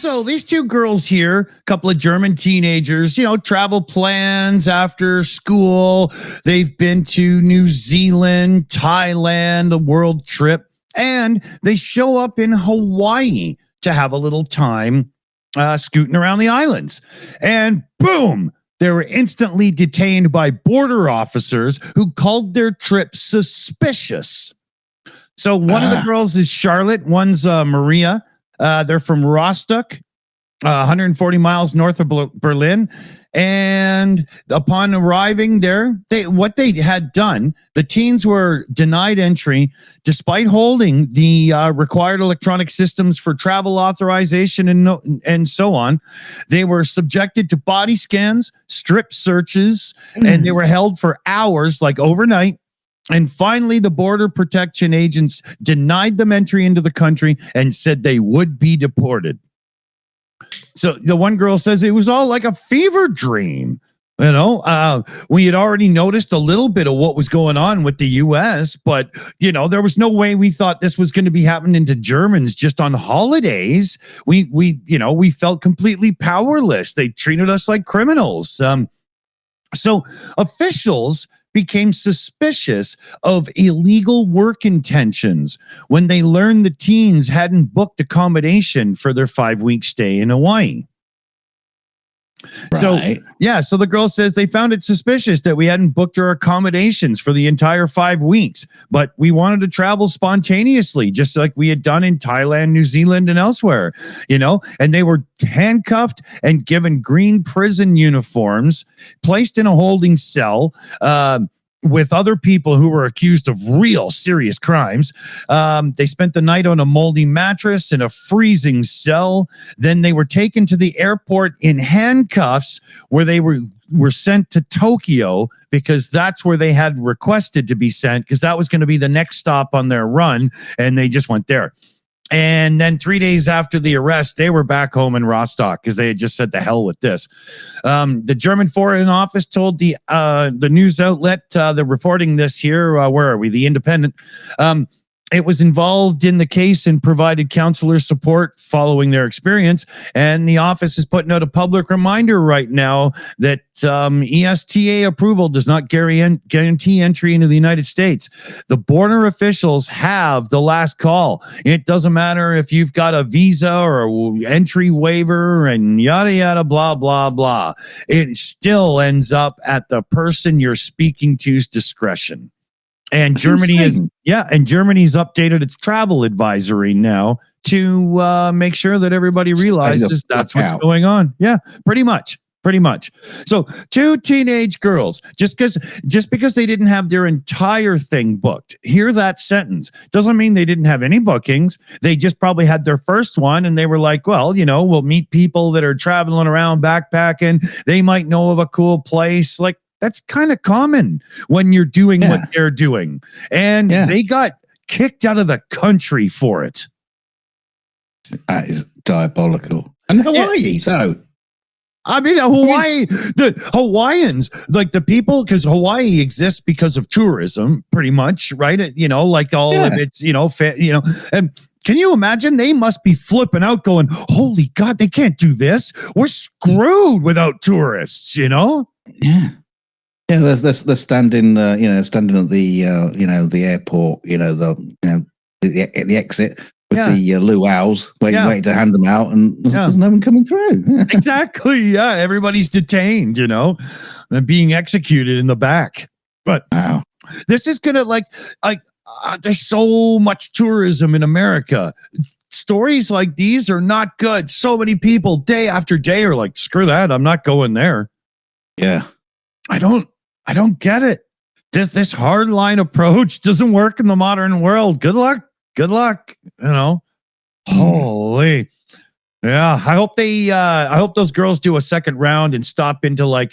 So these two girls here, a couple of German teenagers, travel plans after school. They've been to New Zealand, Thailand, a world trip, and they show up in Hawaii to have a little time scooting around the islands. And boom, they were instantly detained by border officers who called their trip suspicious. So one of the girls is Charlotte, one's Maria. They're from Rostock, 140 miles north of Berlin. And upon arriving there, what they had done, the teens were denied entry despite holding the required electronic systems for travel authorization and so on. They were subjected to body scans, strip searches, and they were held for hours, like overnight. And finally, the border protection agents denied them entry into the country and said they would be deported. So the one girl says it was all like a fever dream. We had already noticed a little bit of what was going on with the U.S., but, there was no way we thought this was going to be happening to Germans just on holidays. We felt completely powerless. They treated us like criminals. So officials became suspicious of illegal work intentions when they learned the teens hadn't booked accommodation for their 5-week stay in Hawaii. Right. So the girl says they found it suspicious that we hadn't booked our accommodations for the entire 5 weeks, but we wanted to travel spontaneously, just like we had done in Thailand, New Zealand, and elsewhere, and they were handcuffed and given green prison uniforms, placed in a holding cell, with other people who were accused of real serious crimes. They spent the night on a moldy mattress in a freezing cell. Then they were taken to the airport in handcuffs, where they were sent to Tokyo, because that's where they had requested to be sent, because that was going to be the next stop on their run, and they just went there. And then 3 days after the arrest, they were back home in Rostock because they had just said, the hell with this. The German Foreign Office told the news outlet, they're reporting this here, where are we? The Independent. It was involved in the case and provided counselor support following their experience. And the office is putting out a public reminder right now that ESTA approval does not guarantee entry into the United States. The border officials have the last call. It doesn't matter if you've got a visa or an entry waiver and yada, yada, blah, blah, blah. It still ends up at the person you're speaking to's discretion. And Germany's updated its travel advisory now to make sure that everybody realizes that's what's going on. Yeah, pretty much. So 2 teenage girls, just because they didn't have their entire thing booked. Hear that sentence. Doesn't mean they didn't have any bookings. They just probably had their first one, and they were like, well, we'll meet people that are traveling around backpacking. They might know of a cool place. Like, that's kind of common when you're doing what they're doing. And they got kicked out of the country for it. That is diabolical. And Hawaii, so. I mean, Hawaii, the Hawaiians, like the people, because Hawaii exists because of tourism, pretty much, right? Like all of its, and can you imagine? They must be flipping out going, holy God, they can't do this. We're screwed without tourists, Yeah. Yeah, they're standing, standing at the airport, the exit with the luau's, waiting to hand them out, and there's no one coming through. Exactly. Yeah, everybody's detained, and being executed in the back. But wow, this is gonna there's so much tourism in America. Stories like these are not good. So many people, day after day, are like, screw that, I'm not going there. Yeah, I don't get it. This hardline approach doesn't work in the modern world. Good luck. Holy. Yeah. I hope those girls do a second round and stop into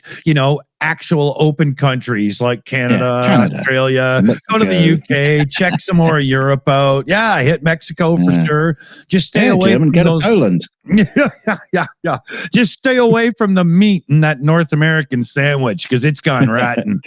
actual open countries like Canada, Australia, Mexico. Go to the UK, check some more of Europe out. Yeah. Hit Mexico for sure. Just stay away from those. Poland. Yeah. Just stay away from the meat in that North American sandwich because it's gone rotten.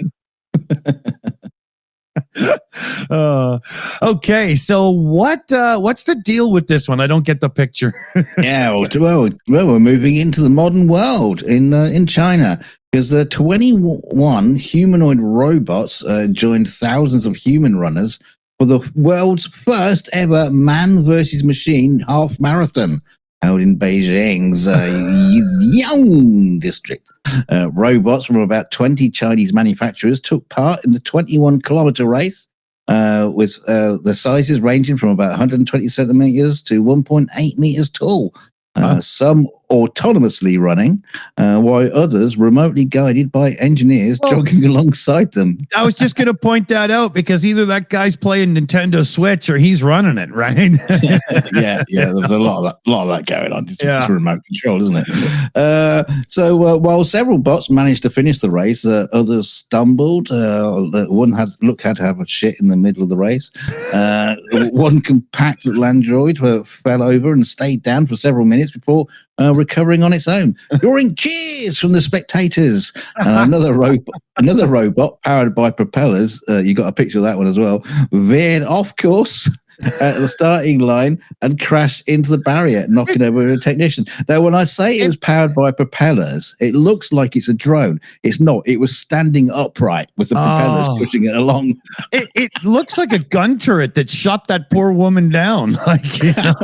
Okay, so what's the deal with this one? I don't get the picture. Yeah, well, we're moving into the modern world in China because 21 humanoid robots joined thousands of human runners for the world's first ever man versus machine half marathon held in Beijing's Yang district. Robots from about 20 Chinese manufacturers took part in the 21-kilometer race. With the sizes ranging from about 120 centimeters to 1.8 meters tall. Some autonomously running, while others remotely guided by engineers jogging alongside them. I was just going to point that out because either that guy's playing Nintendo Switch or he's running it, right? yeah. There's a lot of that going on. It's remote control, isn't it? So while several bots managed to finish the race, others stumbled. One had to have a shit in the middle of the race. One compact little android fell over and stayed down for several minutes before recovering on its own, drawing cheers from the spectators. Another robot powered by propellers, you got a picture of that one as well, veered off course at the starting line and crashed into the barrier, knocking over a technician. Now, when I say it was powered by propellers, it looks like it's a drone. It's not. It was standing upright with the propellers pushing it along. It looks like a gun turret that shot that poor woman down. Like, you know.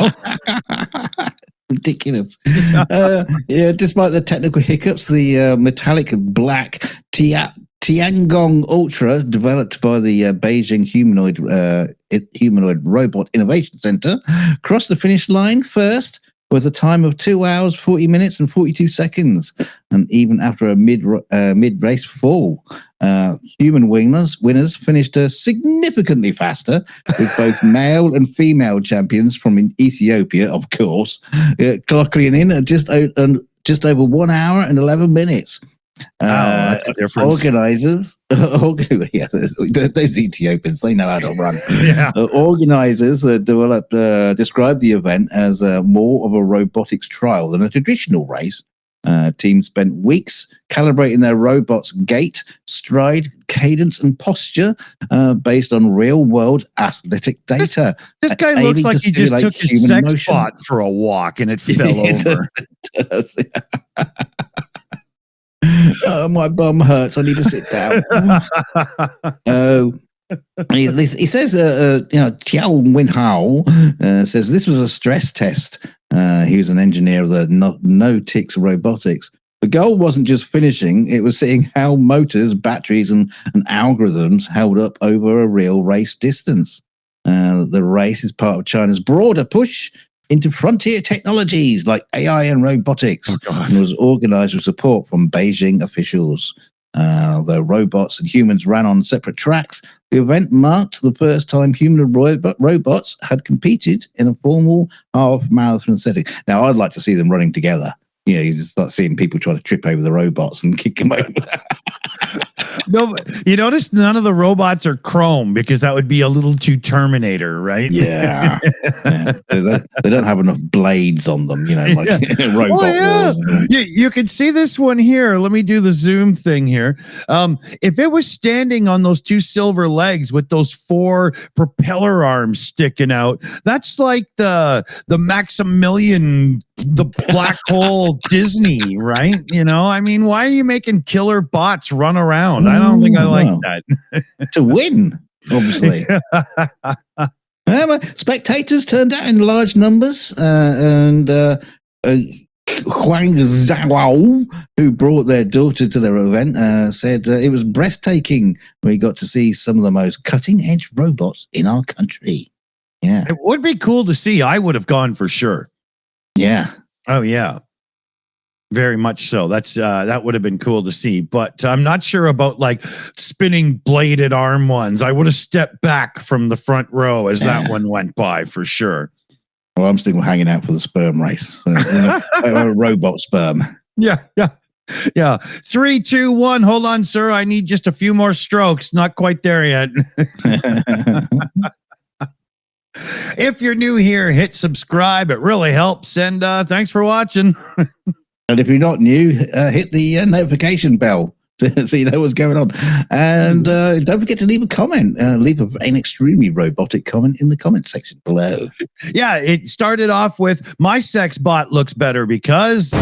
Ridiculous. Despite the technical hiccups, the metallic black Tiangong Ultra, developed by the Beijing Humanoid Robot Innovation Center, crossed the finish line first with a time of 2 hours, 40 minutes, and 42 seconds. And even after a mid-race fall, human winners finished significantly faster, with both male and female champions from Ethiopia, of course, clocking in at just over 1 hour and 11 minutes. That's a difference. Organizers, those Ethiopians, they know how to run. Organizers described the event as more of a robotics trial than a traditional race. Teams spent weeks calibrating their robots' gait, stride, cadence, and posture based on real-world athletic data. This guy looks like he just took his sex bot for a walk and it fell over. It does. Oh, my bum hurts. I need to sit down. He says, Chiao Wenhao says this was a stress test. He was an engineer of the No-Tix Robotics. The goal wasn't just finishing, it was seeing how motors, batteries, and algorithms held up over a real race distance. The race is part of China's broader push into frontier technologies like AI and robotics, and was organized with support from Beijing officials. Though robots and humans ran on separate tracks, the event marked the first time human robots had competed in a formal half-marathon setting. Now, I'd like to see them running together. You just start seeing people try to trip over the robots and kick them over. No, you notice none of the robots are chrome because that would be a little too Terminator, right? Yeah. They don't have enough blades on them, like robot wars. You can see this one here. Let me do the zoom thing here. If it was standing on those two silver legs with those 4 propeller arms sticking out, that's like the Maximilian, the black hole Disney, right? I mean, why are you making killer bots run around? I don't think I like that. To win, obviously. Spectators turned out in large numbers, and Huang Zhao, who brought their daughter to their event, said it was breathtaking. We got to see some of the most cutting-edge robots in our country. Yeah, it would be cool to see. I would have gone for sure. Yeah. Oh, yeah. Very much so. That would have been cool to see, but I'm not sure about like spinning bladed arm ones. I would have stepped back from the front row as that one went by for sure. Well, I'm still hanging out for the sperm race. Robot sperm. Yeah. 3, 2, 1. Hold on, sir. I need just a few more strokes. Not quite there yet. If you're new here, hit subscribe. It really helps. And thanks for watching. And if you're not new, hit the notification bell so you know what's going on. And don't forget to leave a comment. Leave an extremely robotic comment in the comment section below. Yeah, it started off with my sex bot looks better because